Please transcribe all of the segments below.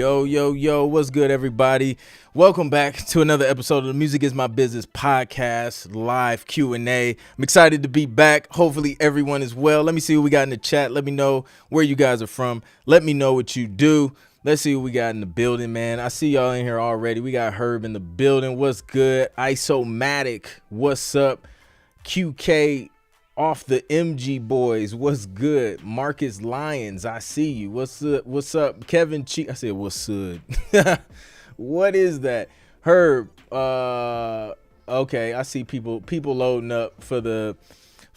Yo, what's good, everybody? Welcome back to another episode of the Music is My Business podcast, live Q&A. I'm excited to be back. Hopefully everyone is well. Let me see what we got in the chat. Let me know where you guys are from. Let me know what you do. Let's see what we got in the building, man. I see y'all in here already. We got Herb in the building. What's good? Isomatic, what's up? QK off the MG boys, what's good? Marcus Lyons, I see you. What's up? Kevin Cheek, I said what's good. What is that? Herb, okay, I see people loading up for the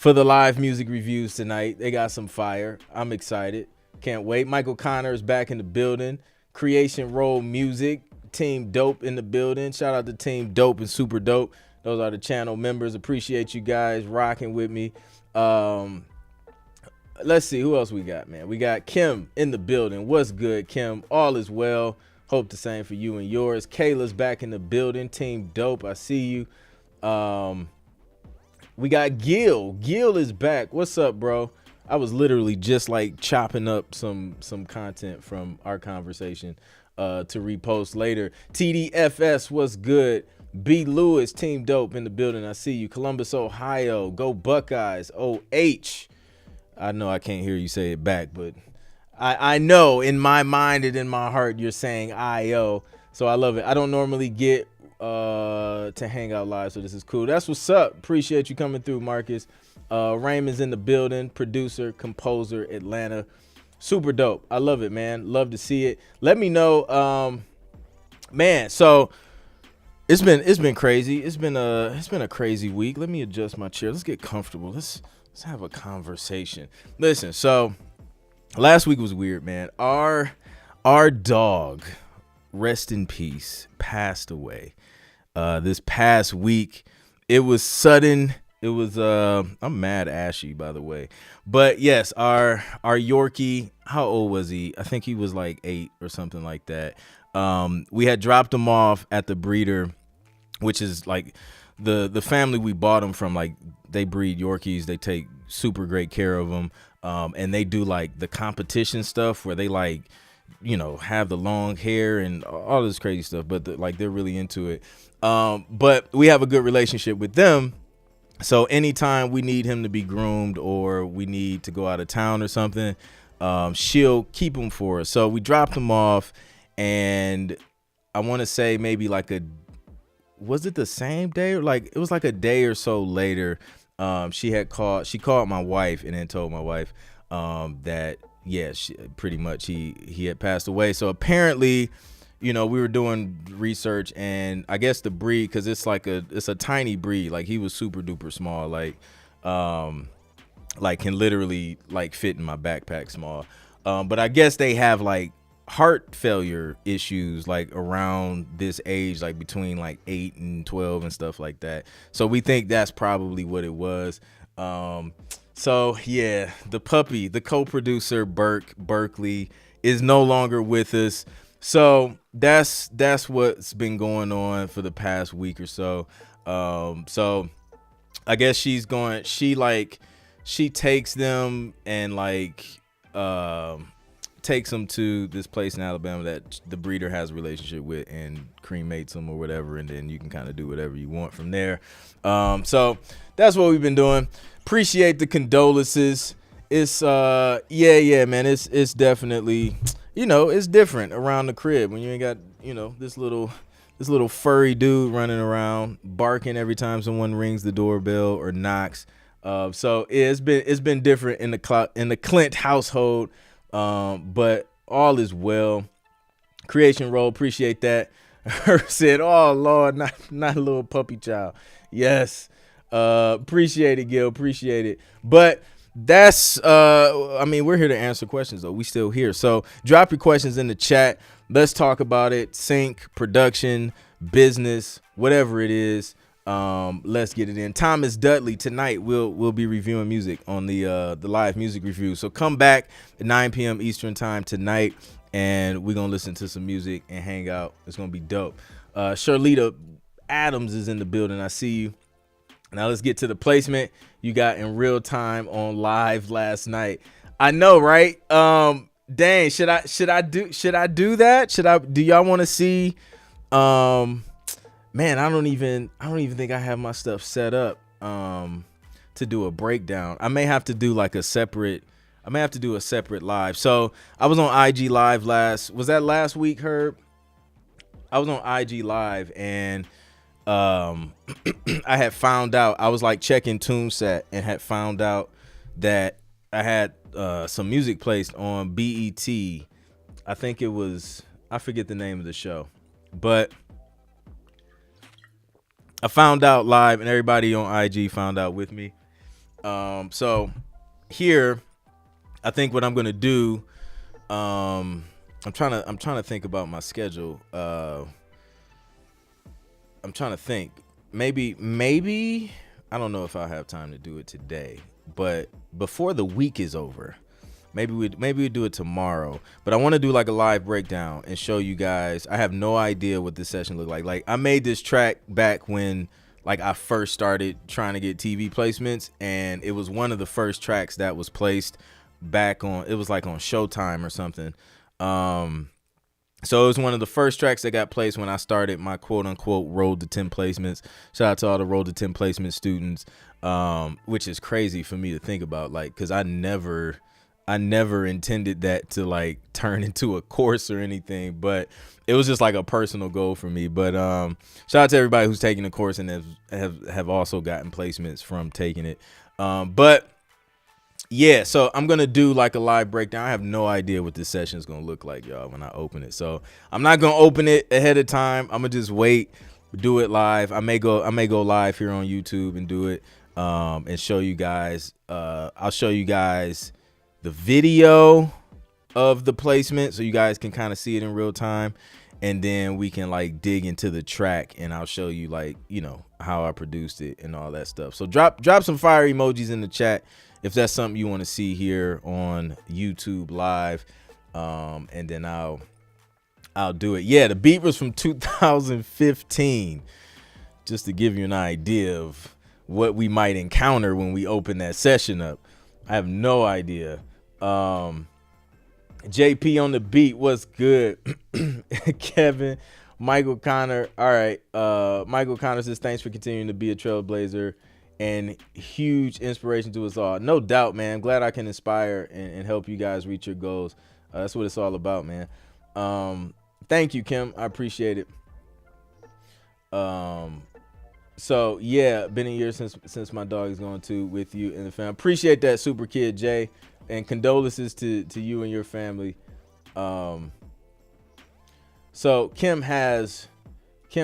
live music reviews tonight. They got some fire. I'm excited. Can't wait. Michael Connor is back in the building. Creation Roll Music, Team Dope in the building. Shout out to Team Dope and Super Dope. Those are the channel members. Appreciate you guys rocking with me. Let's see who else we got, man. We got Kim in the building. What's good, Kim? All is well. Hope the same for you and yours. Kayla's back in the building. Team Dope, I see you. We got Gil. Gil is back. What's up, bro? I was literally just like chopping up some content from our conversation to repost later. TDFS, what's good? B. Lewis, Team Dope in the building. I see you. Columbus, Ohio. Go Buckeyes. OH. I know I can't hear you say it back, but I know in my mind and in my heart you're saying IO. So I love it. I don't normally get to hang out live, so this is cool. That's what's up. Appreciate you coming through, Marcus. Raymond's in the building. Producer, composer, Atlanta. Super dope. I love it, man. Love to see it. Let me know, man. So it's been crazy. It's been a crazy week. Let me adjust my chair. Let's get comfortable. Let's have a conversation. Listen, so last week was weird, man. Our dog, rest in peace, passed away. This past week, it was sudden. It was I'm mad ashy, by the way. But yes, our Yorkie, how old was he? I think he was like 8 or something like that. We had dropped him off at the breeder, which is like the family we bought him from. Like, they breed Yorkies. They take super great care of them. And they do like the competition stuff where they like, have the long hair and all this crazy stuff. But they're really into it. But we have a good relationship with them. So anytime we need him to be groomed or we need to go out of town or something, she'll keep him for us. So we dropped him off, and I want to say maybe was it the same day? Or it was like a day or so later. She called my wife and then told my wife that, yeah, pretty much he had passed away. So apparently, we were doing research, and I guess the breed, because it's a tiny breed. Like, he was super duper small, like can literally fit in my backpack small. But I guess they have heart failure issues around this age, between 8 and 12 and stuff like that. So we think that's probably what it was. So yeah, the puppy, the co-producer Berkeley, is no longer with us. So that's what's been going on for the past week or so. So I guess she takes them and takes them to this place in Alabama that the breeder has a relationship with and cremates them or whatever, and then you can kind of do whatever you want from there. So that's what we've been doing. Appreciate the condolences. It's yeah, man. It's definitely, it's different around the crib when you ain't got, this little furry dude running around barking every time someone rings the doorbell or knocks. So it's been different in the Clint household. But all is well. Creation Roll, appreciate that. Her said, "Oh Lord, not a little puppy child." Yes, appreciate it, Gil. Appreciate it. But that's we're here to answer questions though. We still here. So drop your questions in the chat. Let's talk about it. Sync, production, business, whatever it is. Let's get it in. Thomas Dudley, tonight we'll be reviewing music on the live music review. So come back at 9 p.m. Eastern time tonight, and we're gonna listen to some music and hang out. It's gonna be dope. Charlita Adams is in the building. I see you. Now let's get to the placement you got in real time on live last night. I know, right? Dang, should I do that? Do y'all want to see? Um, Man, I don't even think I have my stuff set up to do a breakdown. I may have to do like I may have to do a separate live. So I was on IG live was that last week, Herb? I was on IG live and I had found out, I was like checking TuneSat and had found out that I had some music placed on BET. I think it was, I forget the name of the show, but I found out live and everybody on IG found out with me. So here, I think what I'm gonna do, I'm trying to think about my schedule. I'm trying to think. Maybe I don't know if I'll have time to do it today, but before the week is over, maybe we do it tomorrow. But I want to do like a live breakdown and show you guys. I have no idea what this session looked like. Like I made this track back when like I first started trying to get TV placements, and it was one of the first tracks that was placed back on. It was like on Showtime or something. So it was one of the first tracks that got placed when I started my quote unquote road to 10 placements. Shout out to all the road to 10 placement students, which is crazy for me to think about, like, because I never intended that to like turn into a course or anything, but it was just like a personal goal for me. But shout out to everybody who's taking the course and have also gotten placements from taking it. But yeah, so I'm going to do like a live breakdown. I have no idea what this session is going to look like, y'all, when I open it. So I'm not going to open it ahead of time. I'm going to just wait, do it live. I may go live here on YouTube and do it and show you guys. I'll show you guys the video of the placement so you guys can kind of see it in real time. And then we can like dig into the track and I'll show you like, you know, how I produced it and all that stuff. So drop some fire emojis in the chat if that's something you want to see here on YouTube live, and then I'll do it. Yeah, the beat was from 2015, just to give you an idea of what we might encounter when we open that session up. I have no idea. JP on the beat, what's good? Kevin, Michael Connor. All right, Michael Connor says thanks for continuing to be a trailblazer and huge inspiration to us all. No doubt, man. I'm glad I can inspire and help you guys reach your goals. That's what it's all about, man. Thank you, Kim. I appreciate it. So yeah, been a year since my dog is going to with you and the family. Appreciate that, Super Kid Jay, and condolences to you and your family. So Kim has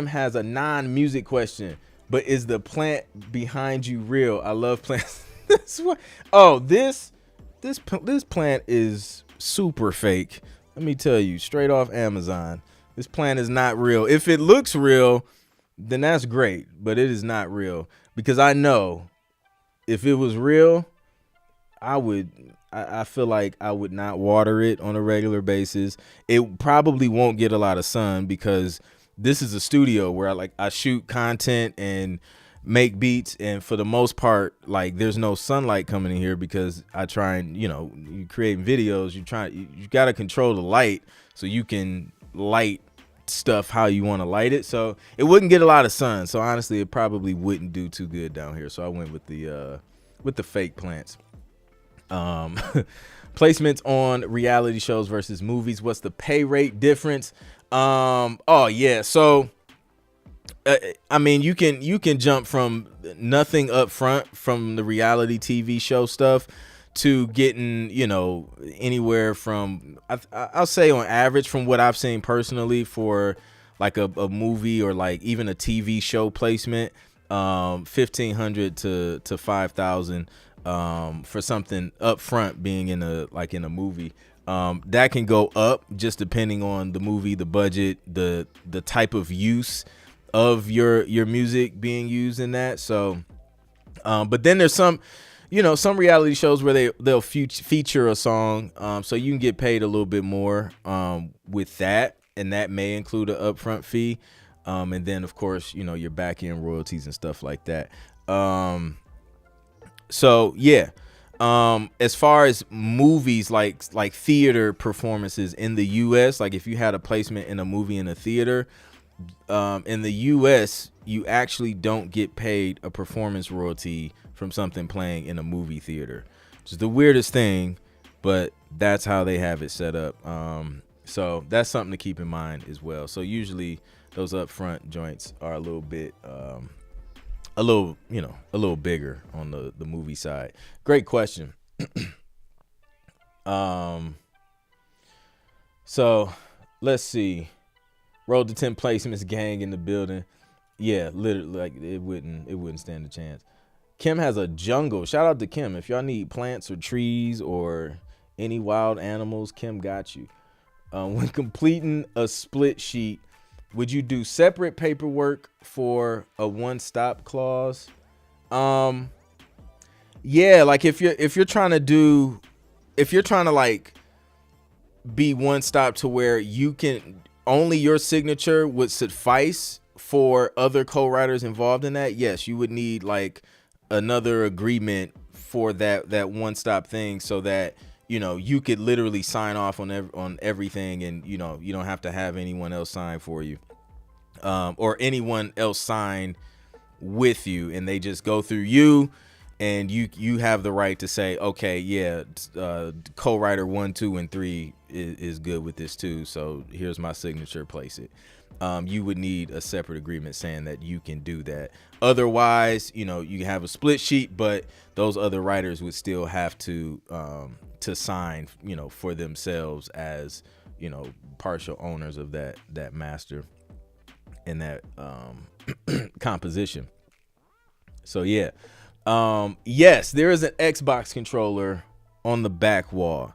a non-music question. But is the plant behind you real? I love plants. This plant is super fake. Let me tell you, straight off Amazon. This plant is not real. If it looks real, then that's great. But it is not real, because I know if it was real, I feel like I would not water it on a regular basis. It probably won't get a lot of sun because this is a studio where I shoot content and make beats, and for the most part, like, there's no sunlight coming in here because I try and, you know, you create videos, you got to control the light so you can light stuff how you want to light it. So it wouldn't get a lot of sun. So honestly, it probably wouldn't do too good down here. So I went with the fake plants. Placements on reality shows versus movies. What's the pay rate difference? Oh yeah. So, I mean, you can jump from nothing up front from the reality TV show stuff to getting, you know, anywhere from, I'll say on average, from what I've seen personally, for like a movie or like even a TV show placement, $1,500 to $5,000, for something up front being in a movie. That can go up just depending on the movie, the budget, the type of use of your music being used in that. So, but then there's some reality shows where they'll feature a song, so you can get paid a little bit more with that, and that may include an upfront fee, and then of course, you know, your back end royalties and stuff like that. So yeah. As far as movies, like theater performances in the US, like if you had a placement in a movie in a theater, in the US, you actually don't get paid a performance royalty from something playing in a movie theater, which is the weirdest thing, but that's how they have it set up. So that's something to keep in mind as well. So usually those upfront joints are a little bit, a little bigger on the movie side. Great question. So let's see. Road to 10 placements, gang in the building. Yeah, literally, like it wouldn't stand a chance. Kim has a jungle. Shout out to Kim. If y'all need plants or trees or any wild animals, Kim got you. When completing a split sheet, would you do separate paperwork for a one-stop clause? Yeah, like if you're trying to like be one stop to where you can only your signature would suffice for other co-writers involved in that, yes, you would need like another agreement for that one stop thing, so that you could literally sign off on everything, and you don't have to have anyone else sign for you, or anyone else sign with you, and they just go through you, and you have the right to say, okay, yeah, co-writer 1, 2, and 3 is good with this too, so here's my signature, place it. You would need a separate agreement saying that you can do that. Otherwise, you have a split sheet, but those other writers would still have to sign, for themselves as, partial owners of that master and that composition. So yeah. Yes, there is an Xbox controller on the back wall.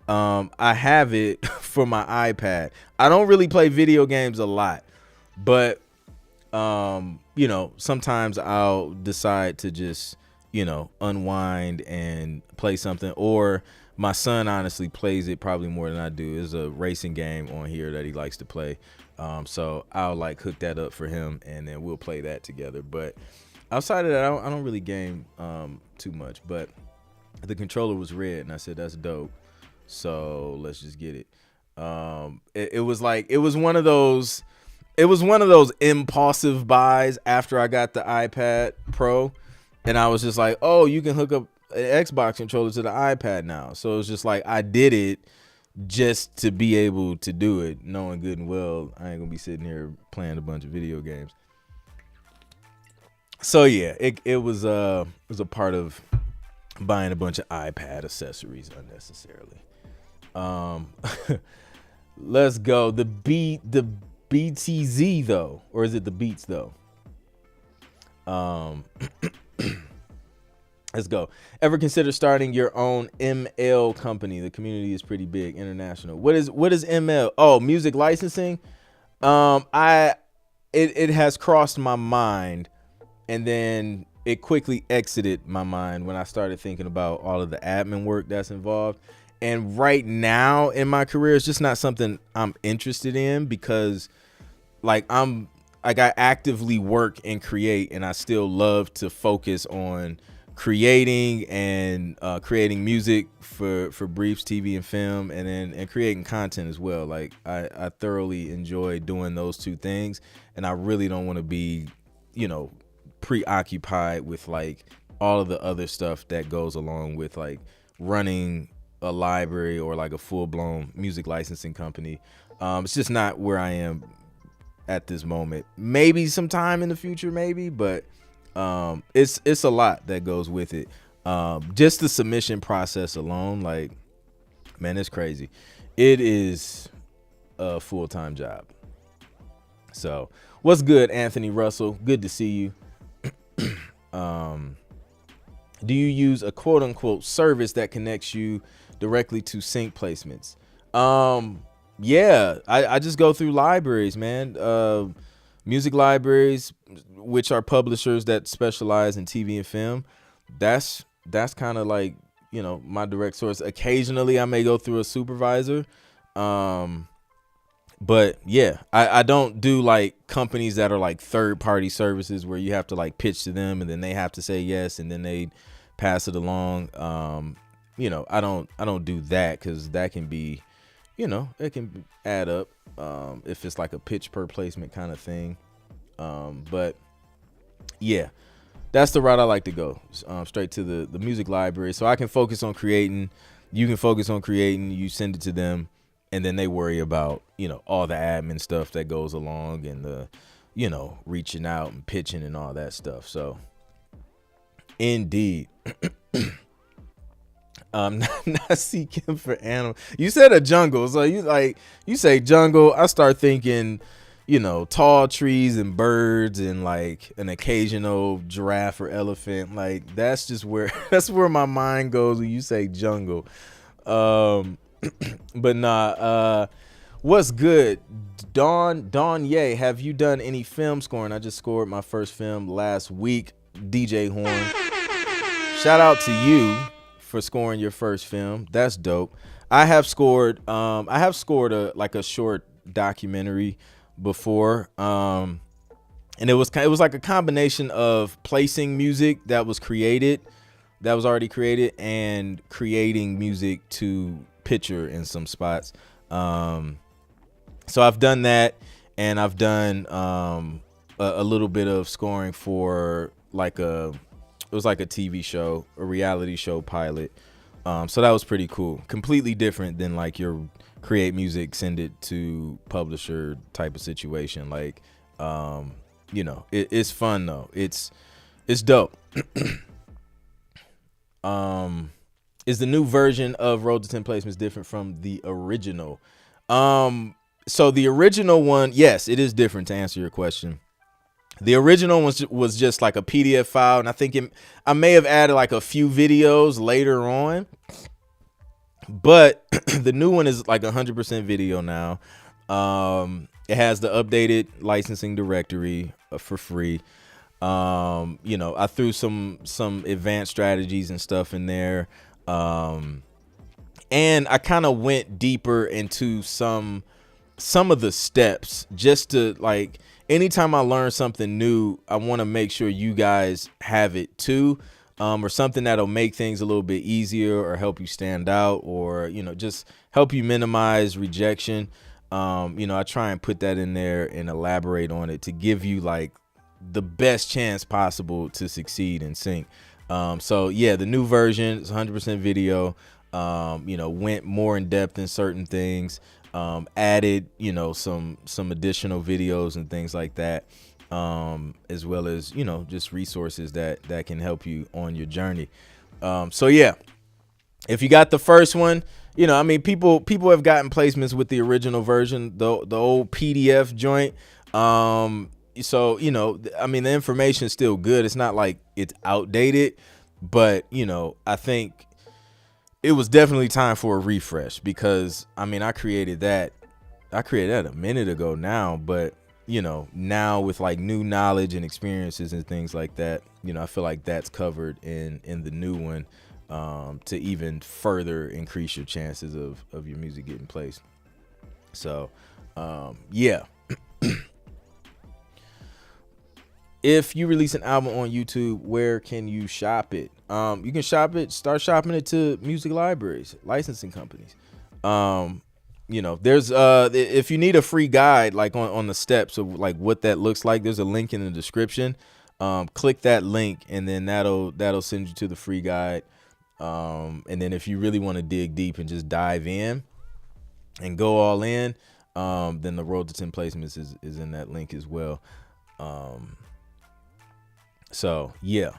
I have it for my iPad. I don't really play video games a lot, but sometimes I'll decide to just, unwind and play something, or my son honestly plays it probably more than I do. There's a racing game on here that he likes to play. So I'll like hook that up for him, and then we'll play that together. But outside of that, I don't really game too much, but the controller was red, and I said, that's dope. So let's just get it. It was one of those impulsive buys after I got the iPad Pro, and I was just like, oh, you can hook up an Xbox controller to the iPad now. So it was just like, I did it just to be able to do it, knowing good and well I ain't gonna be sitting here playing a bunch of video games. So yeah, it was a part of buying a bunch of iPad accessories unnecessarily. Let's go. The BTZ though, or is it the Beats though? Let's go. Ever consider starting your own ML company? The community is pretty big, international. What is ML? Oh, music licensing. It has crossed my mind, and then it quickly exited my mind when I started thinking about all of the admin work that's involved. And right now in my career, it's just not something I'm interested in, because I actively work and create, and I still love to focus on creating and creating music for Briefs TV and film, and creating content as well. Like I thoroughly enjoy doing those two things, and I really don't want to be, preoccupied with like all of the other stuff that goes along with like running a library or like a full-blown music licensing company. It's just not where I am at this moment. Maybe sometime in the future, maybe, but it's a lot that goes with it. Just the submission process alone, like, man, it's crazy. It is a full-time job. So what's good, Anthony Russell? Good to see you. Do you use a quote-unquote service that connects you directly to sync placements? Yeah, I just go through libraries, man. Music libraries, which are publishers that specialize in TV and film. That's kind of like, my direct source. Occasionally I may go through a supervisor. But yeah, I don't do like companies that are like third party services where you have to like pitch to them, and then they have to say yes, and then they pass it along. I don't do that because that can be, it can add up if it's like a pitch per placement kind of thing. But yeah, that's the route I like to go, straight to the music library, so I can focus on creating. You can focus on creating. You send it to them, and then they worry about all the admin stuff that goes along and the reaching out and pitching and all that stuff. So indeed. Not seeking for animal. You said a jungle, so you say jungle. I start thinking, tall trees and birds and like an occasional giraffe or elephant. Like that's where my mind goes when you say jungle. But nah. What's good, Dawn? Yay. Have you done any film scoring? I just scored my first film last week. DJ Horn. Shout out to you for scoring your first film. That's dope. I have scored a short documentary before, and it was like a combination of placing music that was already created and creating music to picture in some spots. So I've done that, and I've done a little bit of scoring for it was like a TV show, a reality show pilot. So that was pretty cool. Completely different than like your create music, send it to publisher type of situation. Like, it's fun though. It's dope. Is the new version of Road to 10 Placements different from the original? So the original one, yes, it is different, to answer your question. The original was just like a PDF file, and I think I may have added like a few videos later on, but the new one is like 100% video now. It has the updated licensing directory for free. I threw some advanced strategies and stuff in there, and I kind of went deeper into some of the steps just to like. Anytime I learn something new, I want to make sure you guys have it too, or something that'll make things a little bit easier or help you stand out, or, just help you minimize rejection. I try and put that in there and elaborate on it to give you like the best chance possible to succeed and sync. So yeah, the new version is 100% video, went more in depth in certain things. Added, some additional videos and things like that, as well as, just resources that can help you on your journey. So yeah, if you got the first one, people have gotten placements with the original version, the old PDF joint. So, the information is still good. It's not like it's outdated, but, I think it was definitely time for a refresh because I created that a minute ago now, but now with like new knowledge and experiences and things like that, I feel like that's covered in the new one, to even further increase your chances of your music getting placed. So, yeah. If you release an album on YouTube, where can you shop it? You can start shopping it to music libraries, licensing companies. There's if you need a free guide, like on the steps of like what that looks like, there's a link in the description. Click that link, and then that'll send you to the free guide. And then if you really want to dig deep and just dive in and go all in, then the Road to 10 Placements is in that link as well. So yeah.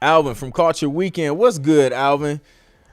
Alvin from Culture Weekend. What's good, Alvin?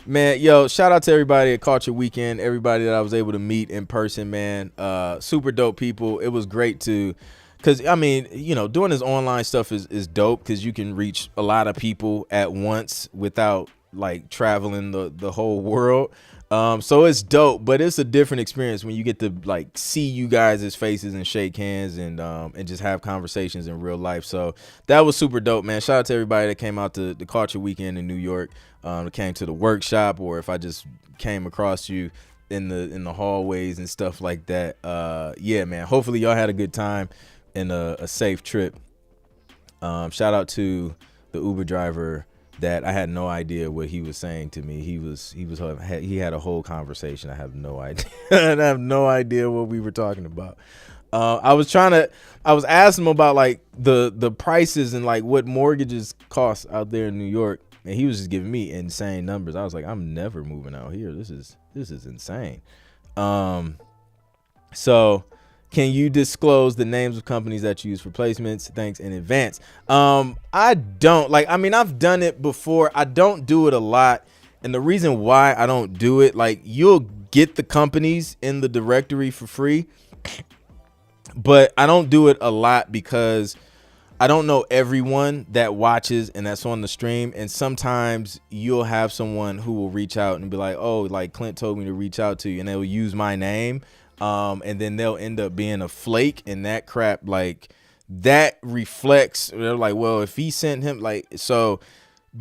Man, yo, shout out to everybody at Culture Weekend, everybody that I was able to meet in person, man. Super dope people. It was great because doing this online stuff is dope because you can reach a lot of people at once without like traveling the whole world. So it's dope, but it's a different experience when you get to like see you guys' faces and shake hands and just have conversations in real life. So that was super dope, man. Shout out to everybody that came out to the Culture Weekend in New York, that came to the workshop, or if I just came across you in the hallways and stuff like that. Yeah, man. Hopefully y'all had a good time and a safe trip. Shout out to the Uber driver that I had no idea what he was saying to me. He had a whole conversation. I have no idea. I have no idea what we were talking about. I was asking him about like the prices and like what mortgages cost out there in New York, and he was just giving me insane numbers. I was like, I'm never moving out here. This is insane. So can you disclose the names of companies that you use for placements? Thanks in advance. I don't like, I mean, I've done it before. I don't do it a lot. And the reason why I don't do it, like, you'll get the companies in the directory for free, but I don't do it a lot because I don't know everyone that watches and that's on the stream. And sometimes you'll have someone who will reach out and be like, oh, like Clint told me to reach out to you, and they'll use my name. And then they'll end up being a flake, and that crap, like, that reflects, they're like, well, if he sent him, like, so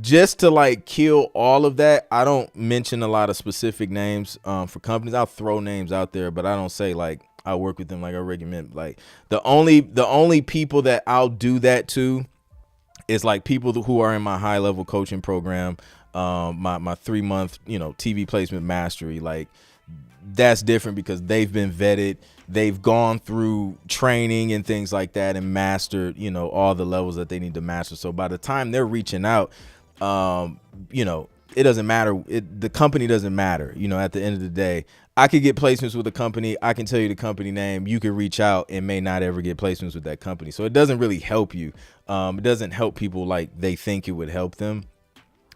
just to like kill all of that, I don't mention a lot of specific names for companies. I'll throw names out there, but I don't say like I work with them like I recommend. Like the only people that I'll do that to is like people who are in my high level coaching program, my 3-month, TV placement mastery. Like, that's different because they've been vetted, they've gone through training and things like that and mastered, all the levels that they need to master. So by the time they're reaching out, it doesn't matter. The company doesn't matter. At the end of the day, I could get placements with a company. I can tell you the company name. You could reach out and may not ever get placements with that company. So it doesn't really help you. It doesn't help people like they think it would help them.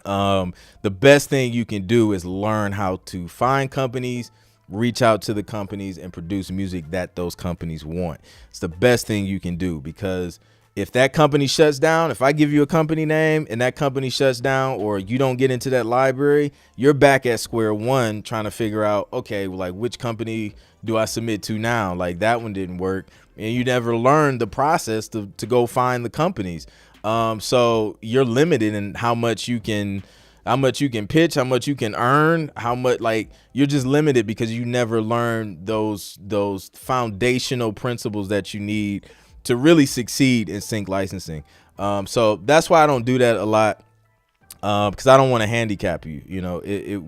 The best thing you can do is learn how to find companies, reach out to the companies, and produce music that those companies want. It's the best thing you can do, because if that company shuts down, if I give you a company name and that company shuts down, or you don't get into that library, you're back at square one trying to figure out, okay, well, like, which company do I submit to now? Like, that one didn't work, and you never learned the process to go find the companies. So you're limited in how much you can pitch, how much you can earn, how much, like, you're just limited because you never learned those foundational principles that you need to really succeed in sync licensing. So that's why I don't do that a lot, because I don't want to handicap you. It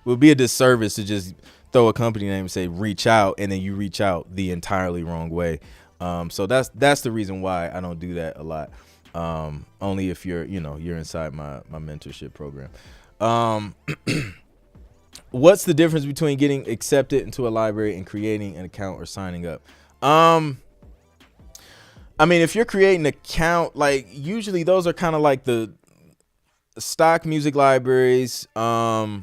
would be a disservice to just throw a company name and say reach out, and then you reach out the entirely wrong way. So that's the reason why I don't do that a lot. Only if you're inside my mentorship program. What's the difference between getting accepted into a library and creating an account or signing up? I mean, if you're creating an account, like, usually those are kind of like the stock music libraries, or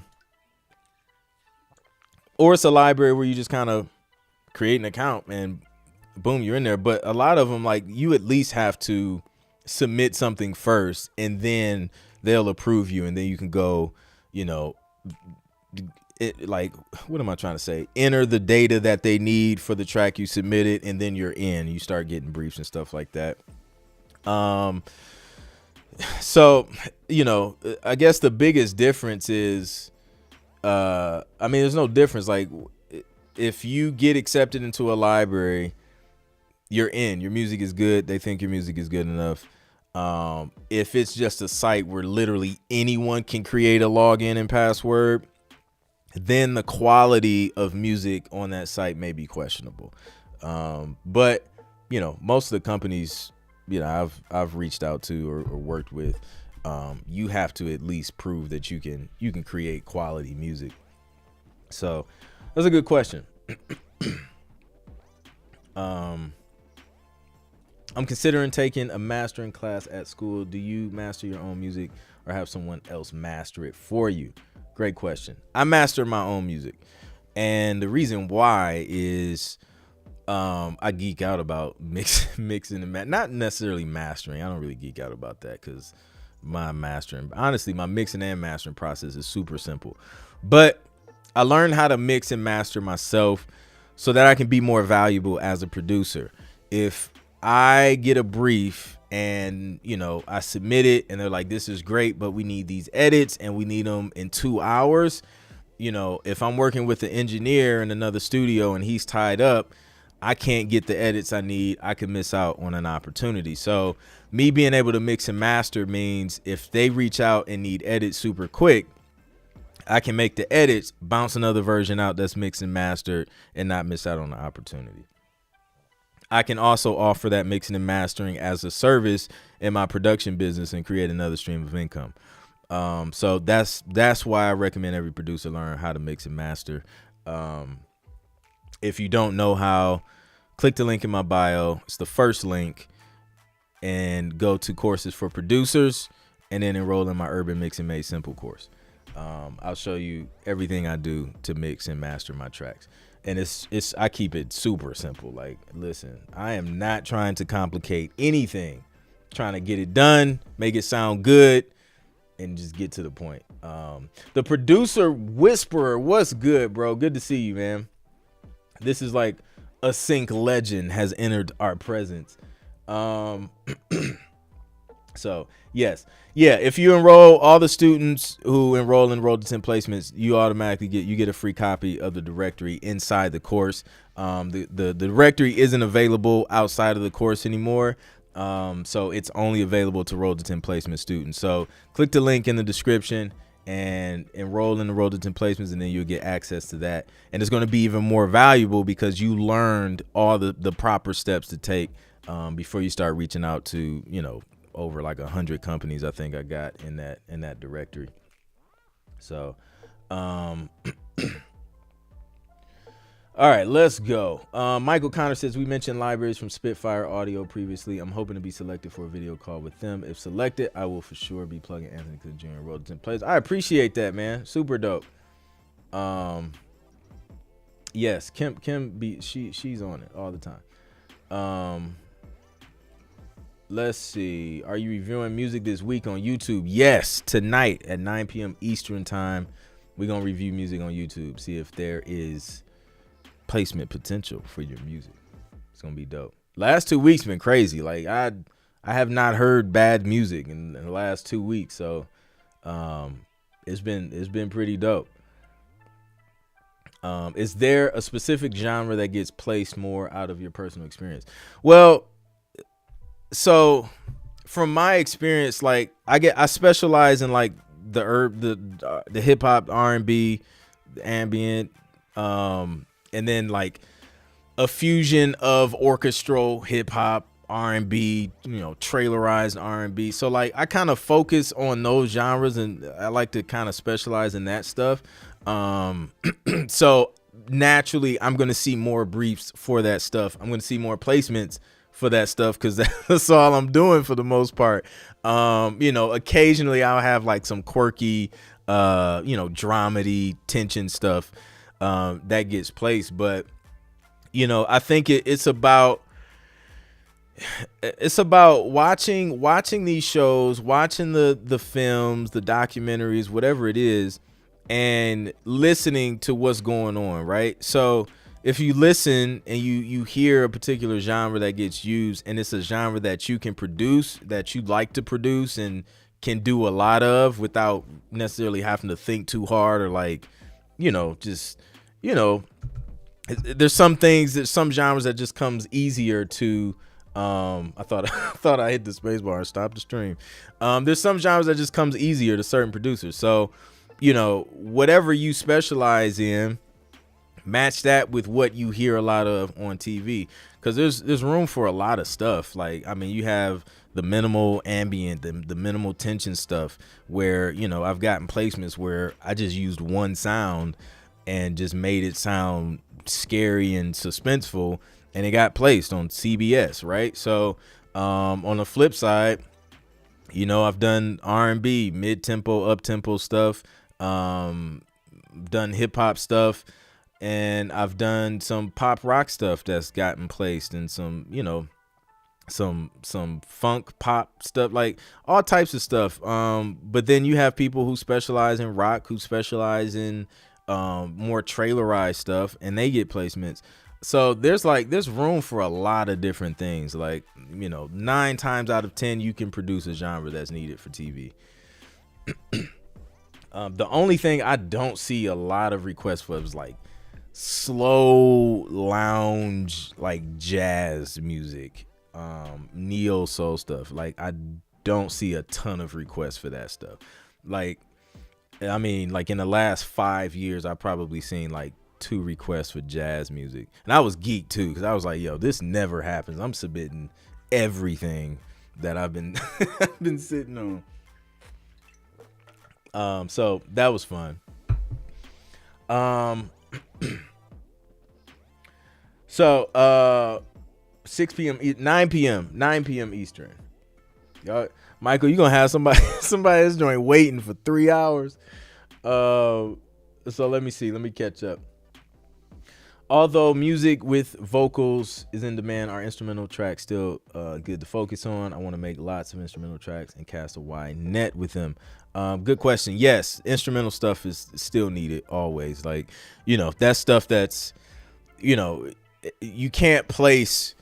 it's a library where you just kind of create an account and boom, you're in there. But a lot of them, like, you at least have to submit something first, and then they'll approve you, and then you can go, like, what am I trying to say? Enter the data that they need for the track you submitted, and then you're in. You start getting briefs and stuff like that. So, I guess the biggest difference is, I mean, there's no difference. Like, if you get accepted into a library, you're in. Your music is good. They think your music is good enough. If it's just a site where literally anyone can create a login and password, then the quality of music on that site may be questionable. But most of the companies, I've reached out to or worked with, you have to at least prove that you can create quality music. So that's a good question. I'm considering taking a mastering class at school. Do you master your own music or have someone else master it for you? Great question. I master my own music. And the reason why is I geek out about mixing and not necessarily mastering. I don't really geek out about that because my mixing and mastering process is super simple. But I learned how to mix and master myself so that I can be more valuable as a producer. If I get a brief and, I submit it and they're like, this is great, but we need these edits and we need them in 2 hours. If I'm working with an engineer in another studio and he's tied up, I can't get the edits I need, I could miss out on an opportunity. So me being able to mix and master means if they reach out and need edits super quick, I can make the edits, bounce another version out that's mixed and mastered, and not miss out on the opportunity. I can also offer that mixing and mastering as a service in my production business and create another stream of income. So that's why I recommend every producer learn how to mix and master. If you don't know how, click the link in my bio. It's the first link, and go to courses for producers, and then enroll in my Urban Mixing Made Simple course. I'll show you everything I do to mix and master my tracks. And I keep it super simple. Like, listen, I am not trying to complicate anything. Trying to get it done, make it sound good, and just get to the point. The producer whisperer, what's good, bro? Good to see you, man. This is like a sync legend has entered our presence. So yes, yeah. If you enroll, all the students who enroll to 10 placements, you automatically get a free copy of the directory inside the course. The directory isn't available outside of the course anymore. So it's only available to Roll to 10 placement students. So click the link in the description and enroll in the Roll to 10 placements, and then you'll get access to that. And it's going to be even more valuable because you learned all the proper steps to take before you start reaching out to, over like 100 companies I think I got in that directory. So all right, let's go. Michael Connor says, we mentioned libraries from Spitfire Audio previously. I'm hoping to be selected for a video call with them. If selected, I will for sure be plugging Anthony Clint Jr. and Roll to 10 plays. I appreciate that, man. Super dope. Yes, Kim she's on it all the time. Let's see. Are you reviewing music this week on YouTube? Yes, tonight at 9 p.m. Eastern time. We're going to review music on YouTube. See if there is placement potential for your music. It's going to be dope. Last 2 weeks been crazy. Like I have not heard bad music in the last 2 weeks. So it's been pretty dope. Is there a specific genre that gets placed more out of your personal experience? Well, so from my experience, like I specialize in like the hip hop, R&B, the ambient, and then like a fusion of orchestral hip hop, R&B, trailerized R&B. So like I kind of focus on those genres, and I like to kind of specialize in that stuff. So naturally I'm going to see more briefs for that stuff. I'm going to see more placements for that stuff because that's all I'm doing for the most part. Occasionally I'll have like some quirky, dramedy tension stuff that gets placed. But, I think it's about watching these shows, watching the films, the documentaries, whatever it is, and listening to what's going on, right? So if you listen and you hear a particular genre that gets used, and it's a genre that you can produce, that you like to produce and can do a lot of without necessarily having to think too hard, or like, there's some genres that just comes easier to, I thought I hit the space bar and stopped the stream. There's some genres that just comes easier to certain producers. So, whatever you specialize in, match that with what you hear a lot of on TV, because there's room for a lot of stuff. Like, I mean, you have the minimal ambient, the minimal tension stuff where, I've gotten placements where I just used one sound and just made it sound scary and suspenseful, and it got placed on CBS, right? So on the flip side, I've done R&B, mid-tempo, up-tempo stuff, done hip-hop stuff, and I've done some pop rock stuff that's gotten placed, and some funk pop stuff, like all types of stuff. But then you have people who specialize in rock, who specialize in more trailerized stuff, and they get placements. So there's room for a lot of different things. Like, 9 times out of 10 you can produce a genre that's needed for TV. The only thing I don't see a lot of requests for is like slow lounge, like jazz music, neo soul stuff. Like I don't see a ton of requests for that stuff. Like, I mean, like in the last 5 years, I've probably seen like 2 requests for jazz music, and I was geeked too because I was like, "Yo, this never happens." I'm submitting everything that I've been I've been sitting on. So that was fun. So 6 p.m. 9 p.m. Eastern. Y'all, Michael, you gonna have somebody that's joint waiting for 3 hours. So let me see. Let me catch up. Although music with vocals is in demand, our instrumental tracks still good to focus on. I want to make lots of instrumental tracks and cast a wide net with them. Good question. Yes, instrumental stuff is still needed always. Like, that stuff that's, you can't place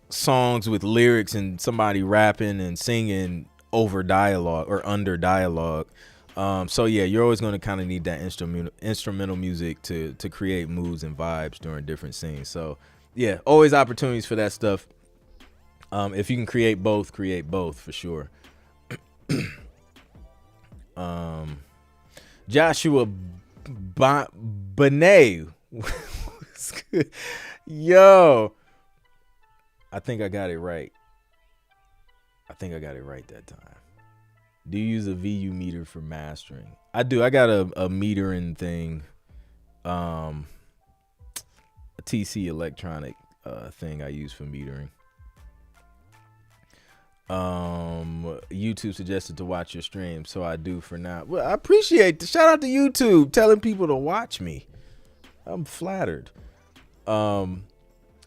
songs with lyrics and somebody rapping and singing over dialogue or under dialogue. So yeah, you're always going to kind of need that instrumental music to create moods and vibes during different scenes. So yeah, always opportunities for that stuff. If you can create both for sure. Joshua Benet. Yo, I think I got it right. That time. Do you use a VU meter for mastering? I do. I got a metering thing, a TC electronic thing I use for metering. YouTube suggested to watch your stream, so I do for now. Well, I appreciate the shout out to YouTube telling people to watch me. I'm flattered.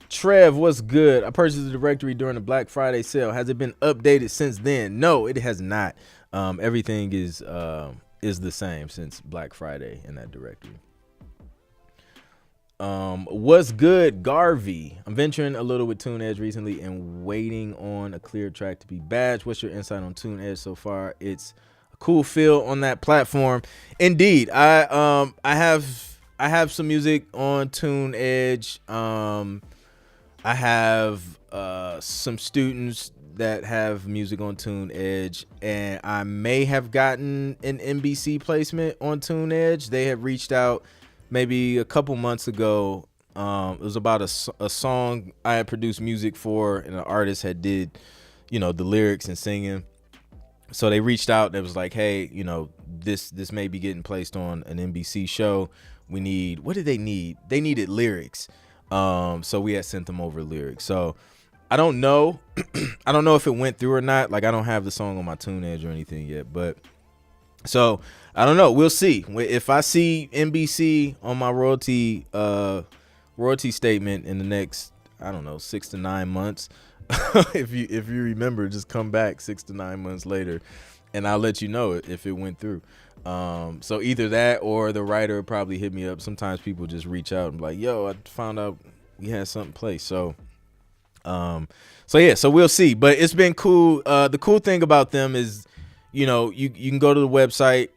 Trev, what's good? I purchased the directory during the Black Friday sale. Has it been updated since then? No, it has not. Everything is the same since Black Friday in that directory. What's good, Garvey? I'm venturing a little with TuneEdge recently and waiting on a clear track to be badged. What's your insight on TuneEdge so far? It's a cool feel on that platform. Indeed, I have some music on TuneEdge. I have some students that have music on TuneEdge, and I may have gotten an NBC placement on TuneEdge. They had reached out maybe a couple months ago. It was about a song I had produced music for, and an artist had did, the lyrics and singing. So they reached out. It was like, hey, this may be getting placed on an NBC show. We need, what did they need? They needed lyrics. So we had sent them over lyrics. So I don't know. I don't know if it went through or not. Like, I don't have the song on my TuneEdge or anything yet, but so I don't know. We'll see. If I see NBC on my royalty statement in the next, 6 to 9 months, if you remember, just come back 6 to 9 months later and I'll let you know if it went through. So either that or the writer probably hit me up. Sometimes people just reach out and be like, yo, I found out we had something placed. So we'll see. But it's been cool. The cool thing about them is, you can go to the website,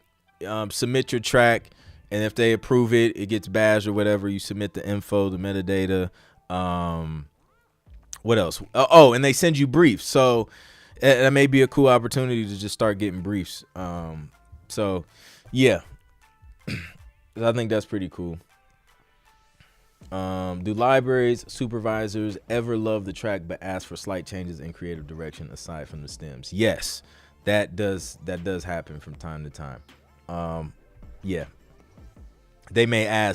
submit your track, and if they approve it, it gets badged or whatever. You submit the info, the metadata. What else? And they send you briefs. So that may be a cool opportunity to just start getting briefs. So yeah, I think that's pretty cool. Do libraries, supervisors ever love the track but ask for slight changes in creative direction aside from the stems? Yes, that does happen from time to time. Yeah. They may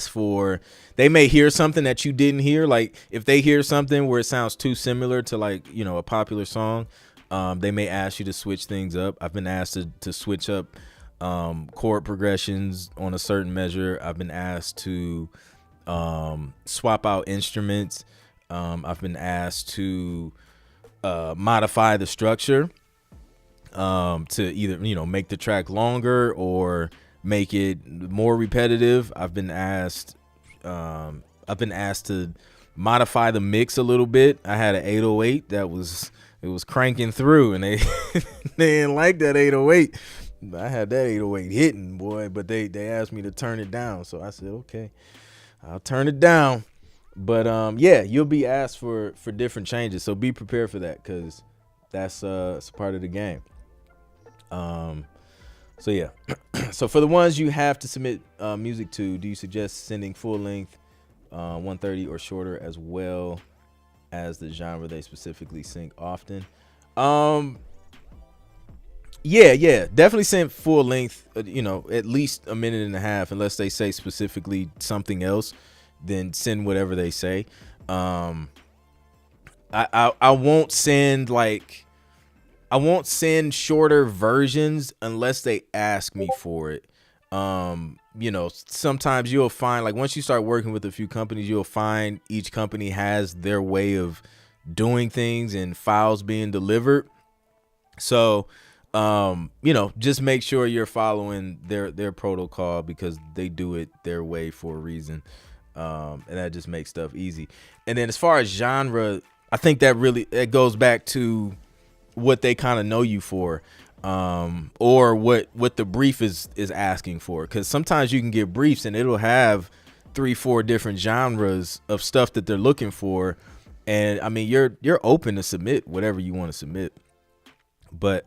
they may hear something that you didn't hear. Like if they hear something where it sounds too similar to a popular song, they may ask you to switch things up. I've been asked to switch up chord progressions on a certain measure. I've been asked to swap out instruments. I've been asked to modify the structure to either make the track longer or make it more repetitive. I've been asked to modify the mix a little bit. I had an 808 that was cranking through, and they didn't like that 808. I had that 808 hitting, boy, but they asked me to turn it down, so I said okay. I'll turn it down. But yeah, you'll be asked for different changes, so be prepared for that because that's it's a part of the game. Um, so yeah, so for the ones you have to submit music to, do you suggest sending full length, 130 or shorter, as well as the genre they specifically sing often? Um, yeah, definitely send full length. At least a minute and a half, unless they say specifically something else. Then send whatever they say. I won't send shorter versions unless they ask me for it. Sometimes you'll find, like, once you start working with a few companies, you'll find each company has their way of doing things and files being delivered. So, just make sure you're following their protocol because they do it their way for a reason. And that just makes stuff easy. And then as far as genre, I think that really, it goes back to what they kind of know you for, or what the brief is asking for. Because sometimes you can get briefs and it'll have 3-4 different genres of stuff that they're looking for. And I mean, you're open to submit whatever you want to submit. But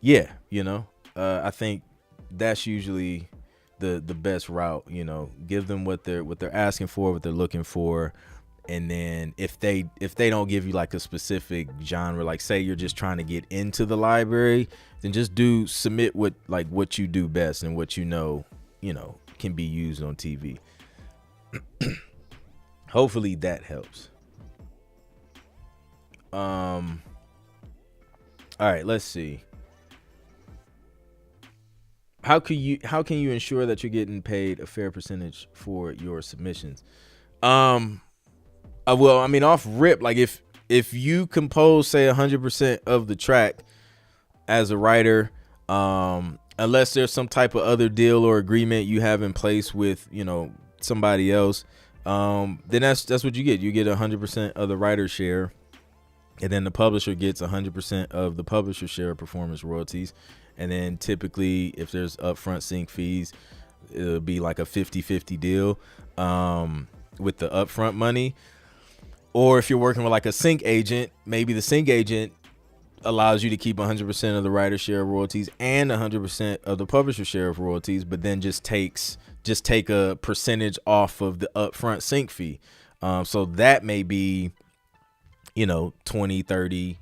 yeah, I think that's usually the best route. Give them what they're asking for, what they're looking for. And then if they don't give you like a specific genre, like say you're just trying to get into the library, then just submit what you do best and what can be used on TV. Hopefully that helps. All right, let's see. How can you ensure that you're getting paid a fair percentage for your submissions? Well, I mean, off rip, like if you compose, say, 100% of the track as a writer, unless there's some type of other deal or agreement you have in place with, somebody else, then that's what you get. You get 100% of the writer's share, and then the publisher gets 100% of the publisher's share of performance royalties. And then typically, if there's upfront sync fees, it'll be like a 50-50 deal with the upfront money. Or if you're working with like a sync agent, maybe the sync agent allows you to keep 100% of the writer's share of royalties and 100% of the publisher's share of royalties, but then just take a percentage off of the upfront sync fee. So that may be, 20, 30,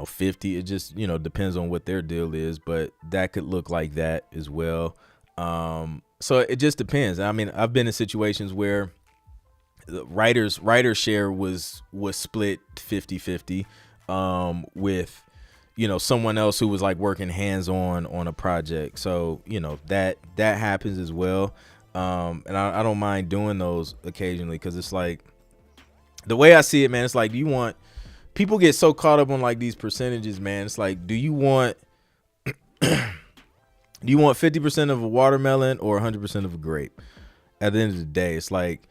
50. It just, depends on what their deal is, but that could look like that as well. So it just depends. I mean, I've been in situations where the writer's share was split 50-50 with someone else who was like working hands-on on a project. So that happens as well. And I don't mind doing those occasionally, because it's like, the way I see it, man, it's like, people get so caught up on like these percentages, man. It's like, do you want 50% of a watermelon or 100% of a grape? At the end of the day, it's like,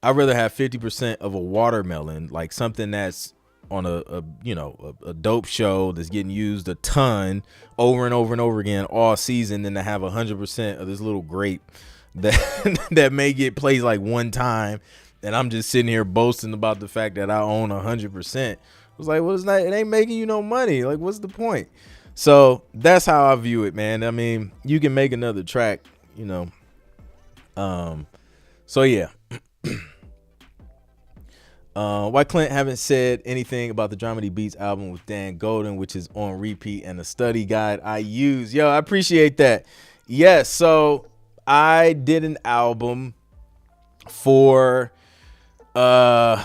I'd rather have 50% of a watermelon, like something that's on a dope show that's getting used a ton over and over and over again all season, than to have 100% of this little grape that may get played like one time, and I'm just sitting here boasting about the fact that I own 100%. It was like, well, it ain't making you no money. Like, what's the point? So that's how I view it, man. I mean, you can make another track, so yeah. Why Clint haven't said anything about the Dramedy Beats album with Dan Golden, which is on repeat and a study guide I use. Yo, I appreciate that. Yes, so I did an album for I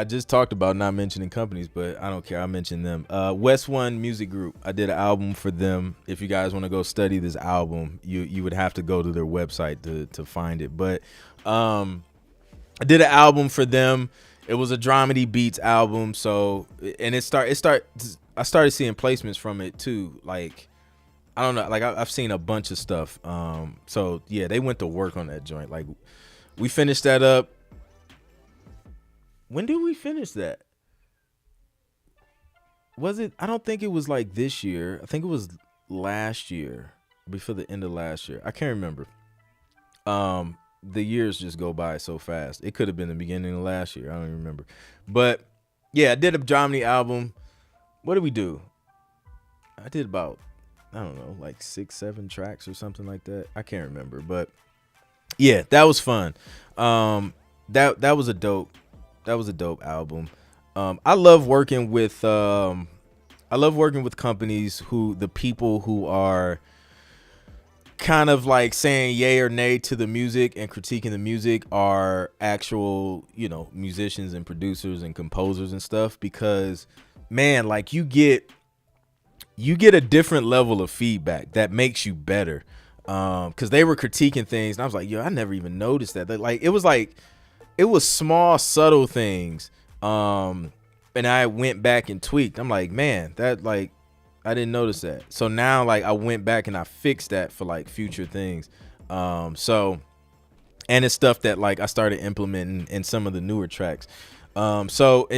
just talked about not mentioning companies, but I don't care. I mentioned them. West One Music Group. I did an album for them. If you guys want to go study this album, you would have to go to their website to find it. But I did an album for them. It was a Dramedy Beats album. So, and I started seeing placements from it too. Like, I don't know, like I've seen a bunch of stuff. So yeah, they went to work on that joint. Like, we finished that up. When did we finish that? Was it? I don't think it was like this year. I think it was last year, before the end of last year. I can't remember. the years just go by so fast. It could have been the beginning of last year. I don't even remember. But yeah, I did a Jomny album. What did we do? I did about, I don't know, like 6-7 tracks or something like that. I can't remember, but yeah, that was fun. That was a dope album. I love working with companies who the people who are kind of like saying yay or nay to the music and critiquing the music are actual, musicians and producers and composers and stuff, because man, like you get a different level of feedback that makes you better. Cause they were critiquing things and I was like, yo, I never even noticed that. It was small, subtle things. And I went back and tweaked. I'm like, man, that like, I didn't notice that. So now like I went back and I fixed that for like future things. And it's stuff that like I started implementing in some of the newer tracks. So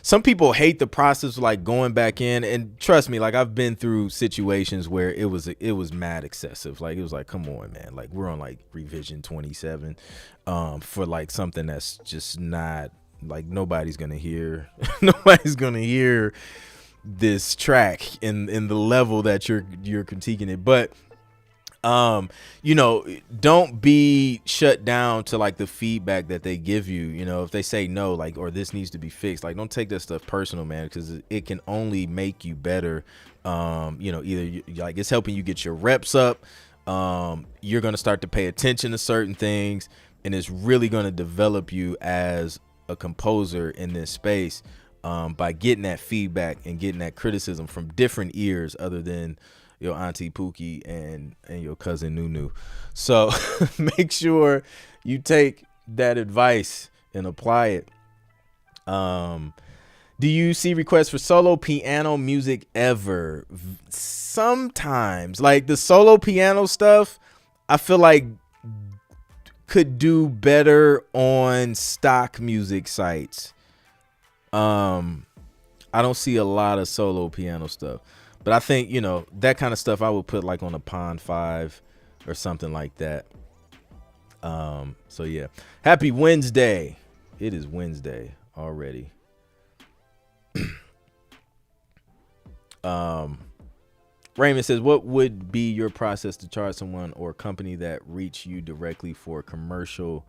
some people hate the process of like going back in, and trust me, like I've been through situations where it was mad excessive. Like it was like, come on, man. Like we're on like revision 27, for like something that's just not like nobody's going to hear this track in the level that you're critiquing it. But don't be shut down to like the feedback that they give you. If they say no, like, or this needs to be fixed, like don't take that stuff personal, man, because it can only make you better. Either like it's helping you get your reps up, you're going to start to pay attention to certain things, and it's really going to develop you as a composer in this space, by getting that feedback and getting that criticism from different ears other than your auntie Pookie and your cousin Nunu. So make sure you take that advice and apply it. Do you see requests for solo piano music ever? Sometimes, like the solo piano stuff, I feel like could do better on stock music sites. I don't see a lot of solo piano stuff, but I think, that kind of stuff I would put like on a Pond 5 or something like that. So yeah, happy Wednesday. It is Wednesday already. Raymond says, what would be your process to charge someone or company that reach you directly for commercial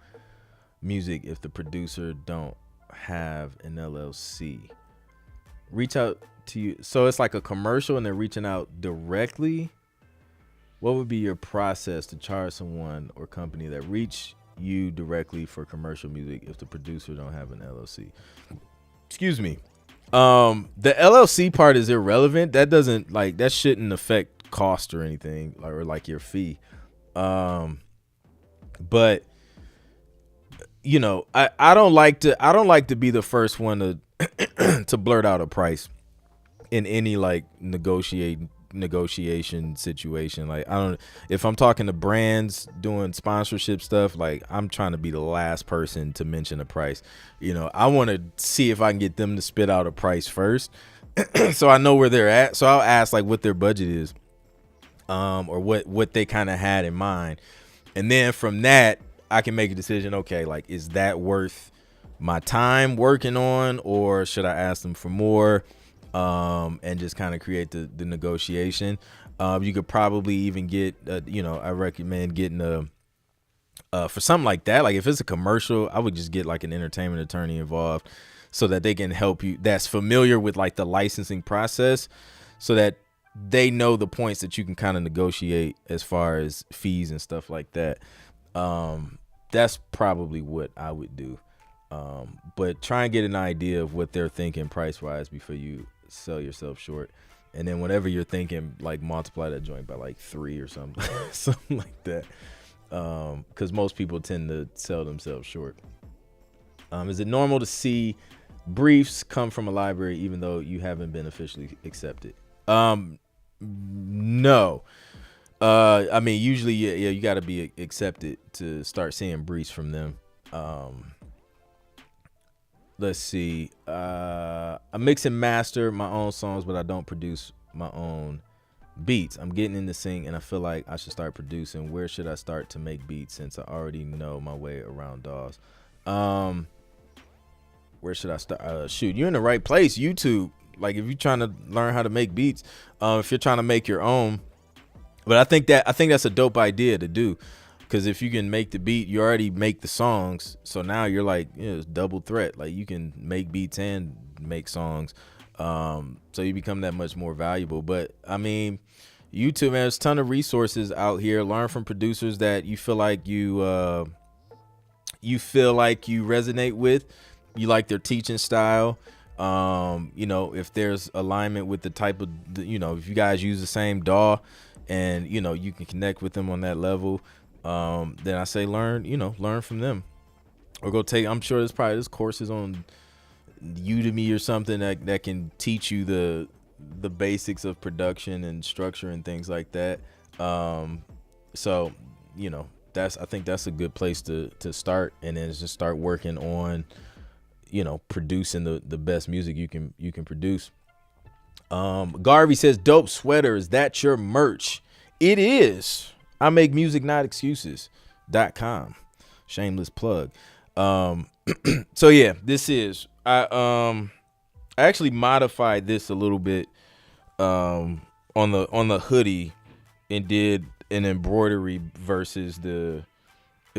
music if the producer don't have an LLC? Reach out to you. So it's like a commercial and they're reaching out directly. What would be your process to charge someone or company that reach you directly for commercial music if the producer don't have an LLC? Excuse me. The LLC part is irrelevant. That doesn't like, that shouldn't affect cost or anything, or like your fee. But I don't like to be the first one to to blurt out a price in any like negotiation situation. Like if I'm talking to brands doing sponsorship stuff, like I'm trying to be the last person to mention a price. I want to see if I can get them to spit out a price first, so I know where they're at. So I'll ask like what their budget is, or what they kind of had in mind, and then from that I can make a decision. Okay, like is that worth my time working on, or should I ask them for more? And just kind of create the negotiation. You could probably even get, I recommend getting for something like that. Like if it's a commercial, I would just get like an entertainment attorney involved so that they can help you. That's familiar with like the licensing process, so that they know the points that you can kind of negotiate as far as fees and stuff like that. That's probably what I would do. But try and get an idea of what they're thinking price wise before you sell yourself short. And then whatever you're thinking, like multiply that joint by like 3 or something, something like that. Because most people tend to sell themselves short. Is it normal to see briefs come from a library even though you haven't been officially accepted? No. I mean, usually, yeah, you got to be accepted to start seeing briefs from them. Let's see. I mix and master my own songs, but I don't produce my own Beats. I'm getting into sync, and I feel like I should start producing. Where should I start to make beats since I already know my way around DAWs? Where should I start? Shoot, you're in the right place. YouTube. Like if you're trying to learn how to make beats, if you're trying to make your own. But I think that's a dope idea to do, because if you can make the beat, you already make the songs. So now you're like, it's double threat. Like you can make beats and make songs. So you become that much more valuable. But I mean, YouTube, man, there's a ton of resources out here. Learn from producers that you feel like you resonate with. You like their teaching style. If there's alignment with the type of, if you guys use the same DAW and, you can connect with them on that level, then I say learn from them, or go take, I'm sure there's courses on Udemy or something that can teach you the basics of production and structure and things like that. So I think that's a good place to start, and then just start working on producing the best music you can produce. Garvey says, dope sweater, is that your merch? It is. I make music, not excuses.com. Shameless plug. So yeah, this is, I actually modified this a little bit on the hoodie, and did an embroidery versus it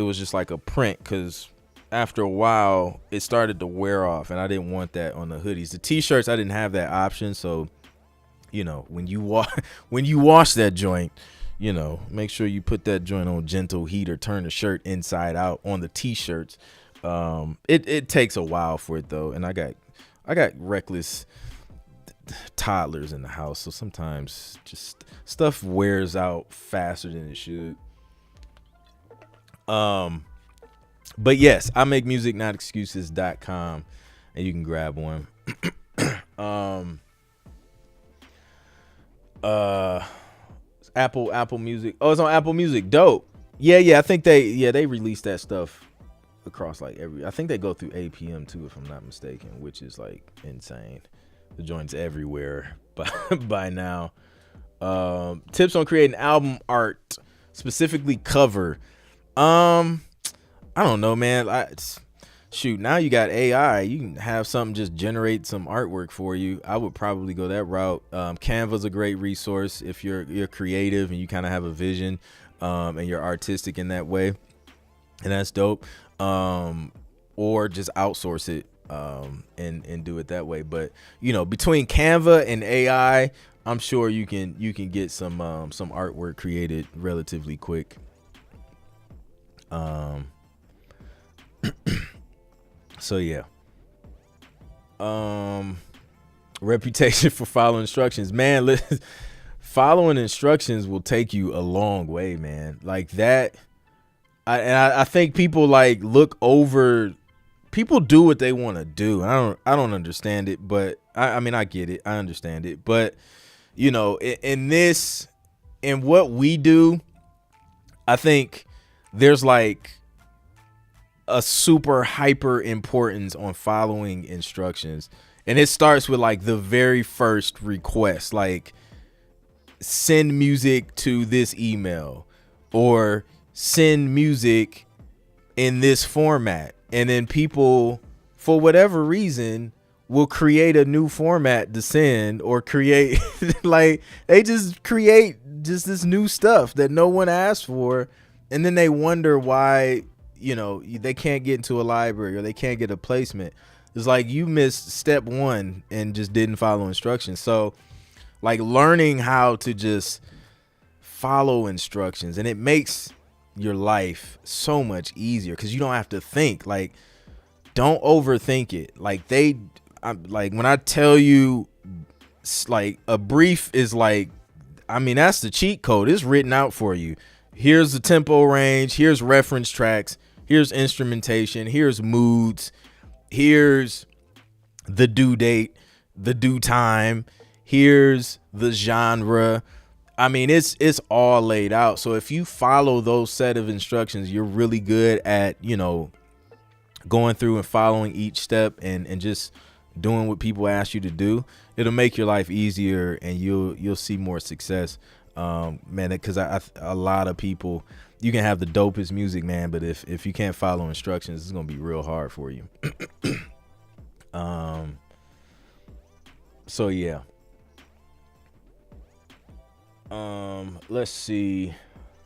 was just like a print, because after a while it started to wear off, and I didn't want that on the hoodies. The t-shirts, I didn't have that option, so when you wash that joint, make sure you put that joint on gentle heat, or turn the shirt inside out on the t-shirts. It takes a while for it though, and I got reckless toddlers in the house, so sometimes just stuff wears out faster than it should. But yes, I make music, not excuses.com, and you can grab one. Apple Music. Oh, it's on Apple Music. Dope. Yeah. I think they release that stuff across like I think they go through APM too, if I'm not mistaken, which is like insane. The joint's everywhere by now. Tips on creating album art, specifically cover. I don't know, man. Shoot, now you got AI. You can have something just generate some artwork for you. I would probably go that route. Canva's a great resource if you're creative and you kind of have a vision, and you're artistic in that way, and that's dope. Or just outsource it and do it that way. But between Canva and AI, I'm sure you can get some artwork created relatively quick. So yeah. Reputation for following instructions, man. Listen, following instructions will take you a long way, man. Like that. I think people like look over. People do what they want to do. I don't understand it, but I mean I get it. I understand it, but in what we do, I think there's like a super hyper importance on following instructions, and it starts with like the very first request, like send music to this email, or send music in this format. And then people, for whatever reason, will create a new format to send, or create like they just create just this new stuff that no one asked for, and then they wonder why they can't get into a library, or they can't get a placement. It's like you missed step one and just didn't follow instructions. So like learning how to just follow instructions, and it makes your life so much easier, because you don't have to think. Like, don't overthink it. Like like when I tell you, like a brief is like, I mean, that's the cheat code. It's written out for you. Here's the tempo range, here's reference tracks, here's instrumentation, here's moods, here's the due date, the due time, here's the genre. I mean, it's all laid out. So if you follow those set of instructions, you're really good at, going through and following each step and just doing what people ask you to do. it'll make your life easier, and you'll see more success. Man, because a lot of people, you can have the dopest music, man, but if you can't follow instructions, it's gonna be real hard for you. So yeah. Let's see.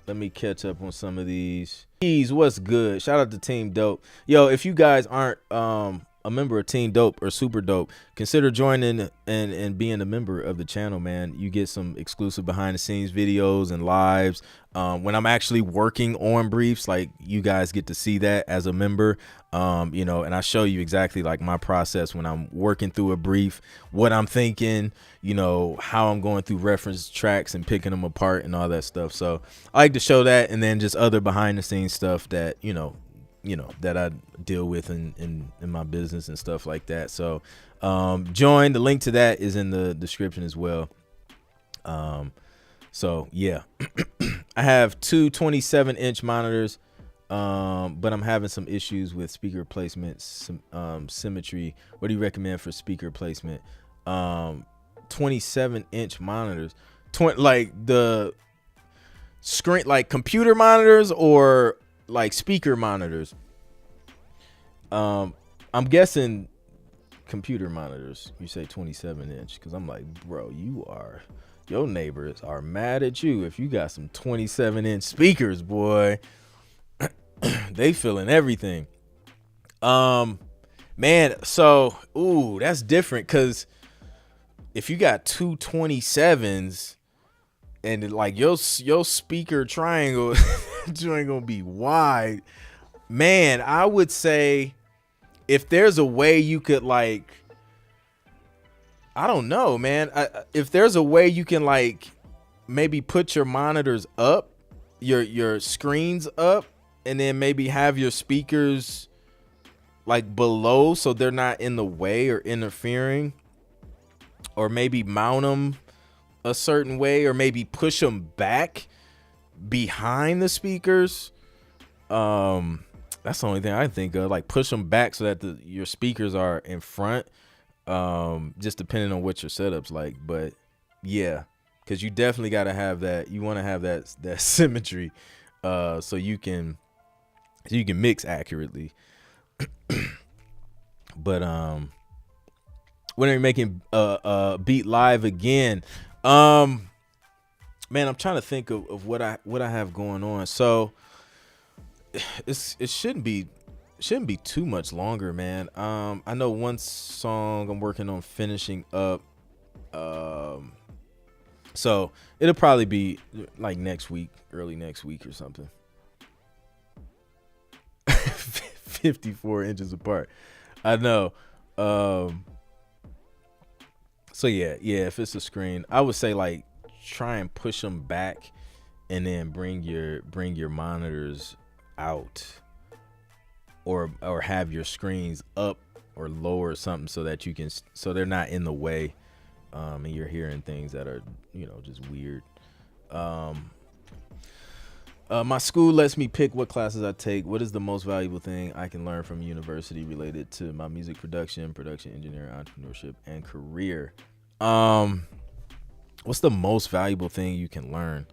Let me catch up on some of these. What's good? Shout out to Team Dope. Yo, if you guys aren't a member of Team Dope or Super Dope, consider joining and being a member of the channel, man. You get some exclusive behind the scenes videos and lives. When I'm actually working on briefs, like, you guys get to see that as a member. You know, and I show you exactly like my process when I'm working through a brief, what I'm thinking, you know, how I'm going through reference tracks and picking them apart and all that stuff. So I like to show that, and then just other behind the scenes stuff that, you know, that I deal with in my business and stuff like that. So join. The link to that is in the description as well. So yeah. I have two 27-inch monitors, but I'm having some issues with speaker placement, symmetry. What do you recommend for speaker placement? 27-inch monitors, like the screen, like computer monitors or like speaker monitors. I'm guessing computer monitors. You say 27-inch, because I'm like, bro, your neighbors are mad at you if you got some 27-inch speakers, boy. They feeling everything. Man, so that's different, because if you got two 27s and like your speaker triangle joint gonna be wide, man, I would say if there's a way you could, like, I don't know, man. If there's a way you can, like, maybe put your monitors up, your screens up, and then maybe have your speakers like below so they're not in the way or interfering, or maybe mount them a certain way, or maybe push them back behind the speakers. That's the only thing I think of, like push them back so that your speakers are in front. Just depending on what your setup's like, but yeah, because you definitely got to have that. You want to have that symmetry, so you can mix accurately. But when are you making beat live again? Man, I'm trying to think of what I have going on. So it shouldn't be too much longer, man. I know one song I'm working on finishing up. So it'll probably be like next week, early next week or something. 54 inches apart. I know. So yeah, if it's a screen, I would say like try and push them back, and then bring your monitors out, or have your screens up or lower or something so that so they're not in the way, and you're hearing things that are, just weird. My school lets me pick what classes I take. What is the most valuable thing I can learn from university related to my music production engineering, entrepreneurship, and career? What's the most valuable thing you can learn?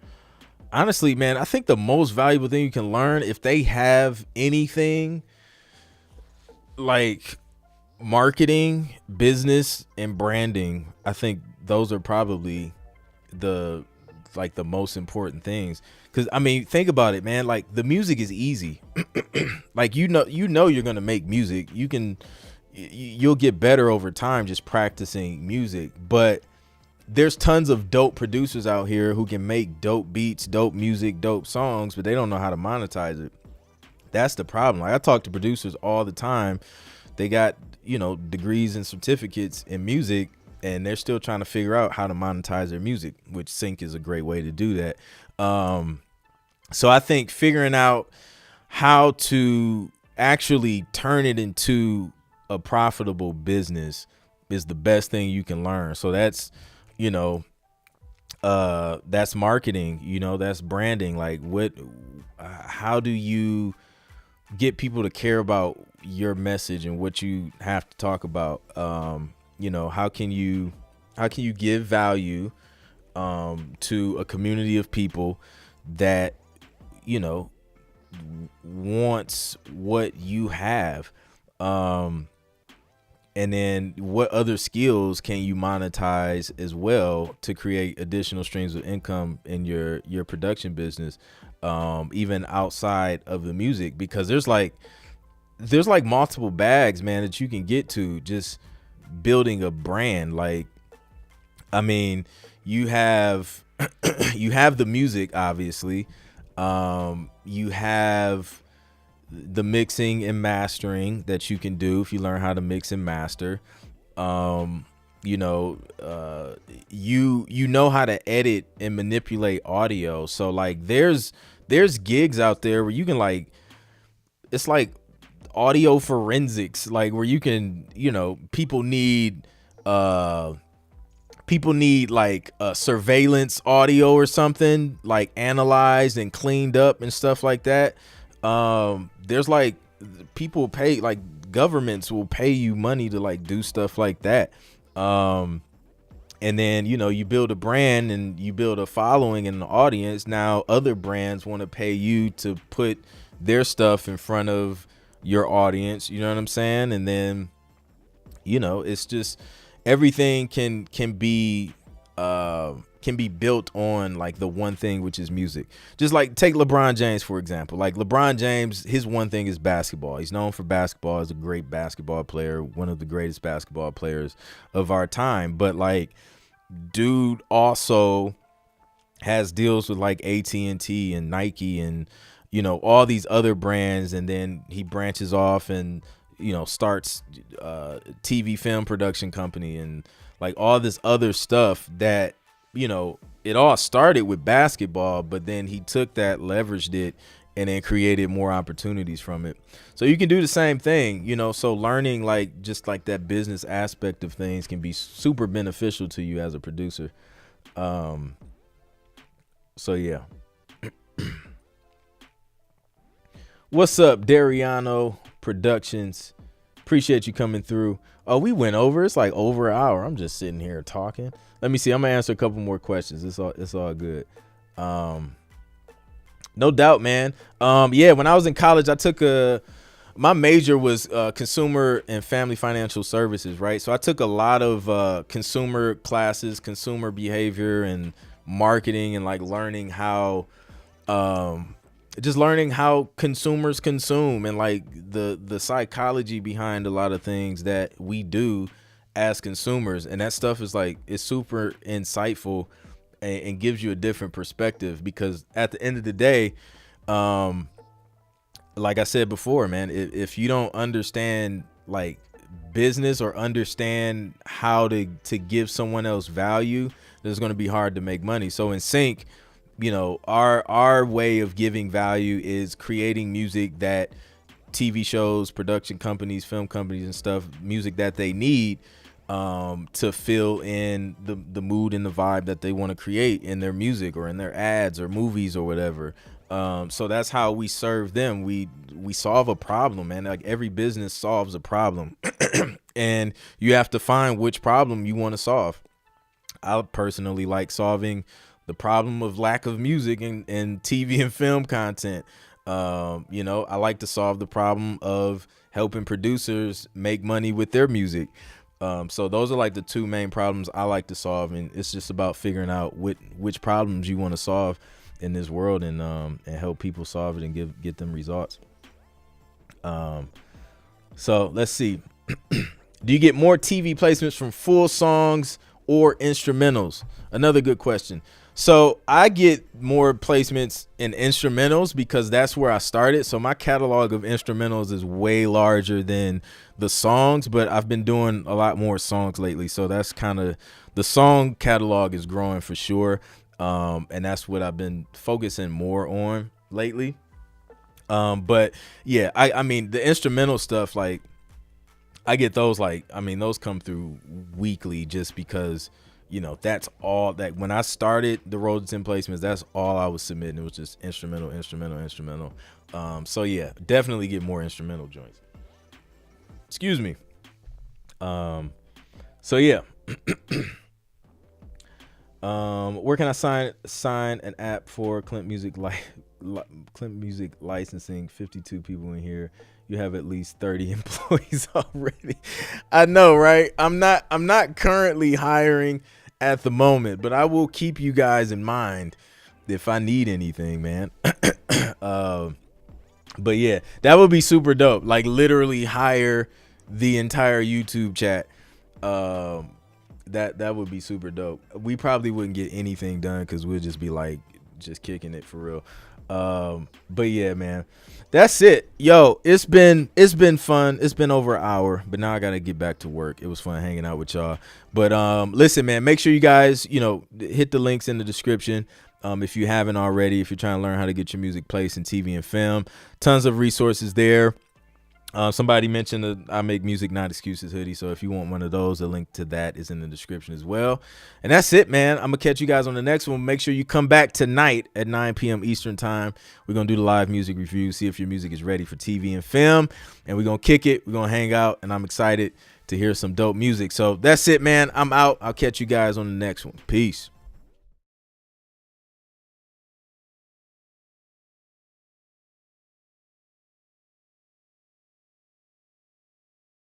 Honestly, man, I think the most valuable thing you can learn, if they have anything like marketing, business, and branding, I think those are probably the most important things. Because I mean, think about it, man. Like, the music is easy. Like, you're gonna make music. You'll get better over time just practicing music. But there's tons of dope producers out here who can make dope beats, dope music, dope songs, but they don't know how to monetize it. That's the problem. Like, I talk to producers all the time. They got, degrees and certificates in music, and they're still trying to figure out how to monetize their music, which sync is a great way to do that. So I think figuring out how to actually turn it into a profitable business is the best thing you can learn. So that's, that's marketing, that's branding. Like, how do you get people to care about your message and what you have to talk about? How can you How can you give value to a community of people that, you know, wants what you have? And then what other skills can you monetize as well to create additional streams of income in your production business, even outside of the music? Because there's like multiple bags, man, that you can get to just building a brand. Like, I mean, you have you have the music, obviously. You have the mixing and mastering that you can do if you learn how to mix and master. You know, you know how to edit and manipulate audio. So like there's gigs out there where you can like, it's like audio forensics, like where you can, you know, people need like surveillance audio or something, like analyzed and cleaned up and stuff like that. There's like people pay, like governments will pay you money to like do stuff like that. And then, you know, you build a brand and you build a following and an audience. Now other brands want to pay you to put their stuff in front of your audience. You know what I'm saying? And then, you know, it's just everything can be built on like the one thing, which is music. Just like take LeBron James, for example. Like LeBron James, his one thing is basketball. He's known for basketball. He's a great basketball player, one of the greatest basketball players of our time. But like, dude also has deals with like AT&T and Nike and, you know, all these other brands. And then he branches off and, you know, starts TV film production company and like all this other stuff that, you know, it all started with basketball, but then he took that, leveraged it, and then created more opportunities from it. So you can do the same thing, you know. So learning like just like that business aspect of things can be super beneficial to you as a producer. So yeah. What's up, Dariano Productions? Appreciate you coming through. Oh, we went over. It's like over an hour. I'm just sitting here talking. Let me see. I'm gonna answer a couple more questions. It's all good. No doubt, man. Yeah, when I was in college, I took my major was consumer and family financial services, right? So I took a lot of consumer classes, consumer behavior and marketing, and like learning how just learning how consumers consume and like the psychology behind a lot of things that we do as consumers. And that stuff is like, it's super insightful and gives you a different perspective, because at the end of the day, like I said before, man, if you don't understand like business or understand how to give someone else value, then it's going to be hard to make money. So in sync, you know, our way of giving value is creating music that TV shows, production companies, film companies and stuff, music that they need to fill in the mood and the vibe that they want to create in their music or in their ads or movies or whatever. So that's how we serve them. We solve a problem, man. Like every business solves a problem and you have to find which problem you want to solve. I personally like solving the problem of lack of music in TV and film content. You know, I like to solve the problem of helping producers make money with their music. So those are like the two main problems I like to solve, and it's just about figuring out which problems you want to solve in this world, and help people solve it and get them results. So let's see. Do you get more TV placements from full songs or instrumentals? Another good question. So I get more placements in instrumentals because that's where I started. So my catalog of instrumentals is way larger than the songs, but I've been doing a lot more songs lately. So that's kind of, the song catalog is growing for sure. And that's what I've been focusing more on lately. But yeah, I mean, the instrumental stuff, like I get those, like, I mean, those come through weekly just because, you know, that's all that when I started the Road to 10 placements, that's all I was submitting. It was just instrumental. So yeah, definitely get more instrumental joints. Excuse me. So yeah. Where can I sign an app for ClintMusic licensing? 52 people in here. You have at least 30 employees already. I know, right? I'm not currently hiring at the moment, but I will keep you guys in mind if I need anything, man. But yeah, that would be super dope. Like literally hire the entire YouTube chat. That would be super dope. We probably wouldn't get anything done because we'll just be like just kicking it for real. But yeah, man, that's it. Yo, it's been fun. It's been over an hour, but now I gotta get back to work. It was fun hanging out with y'all. But listen, man, make sure you guys, hit the links in the description. If you haven't already, if you're trying to learn how to get your music placed in TV and film, tons of resources there. Somebody mentioned the I Make Music Not Excuses hoodie, so if you want one of those, the link to that is in the description as well. And that's it, man. I'm gonna catch you guys on the next one. Make sure you come back tonight at 9 p.m. Eastern time. We're gonna do the live music review, see if your music is ready for TV and film, and we're gonna kick it. We're gonna hang out, and I'm excited to hear some dope music. So that's it, man. I'm out. I'll catch you guys on the next one. Peace.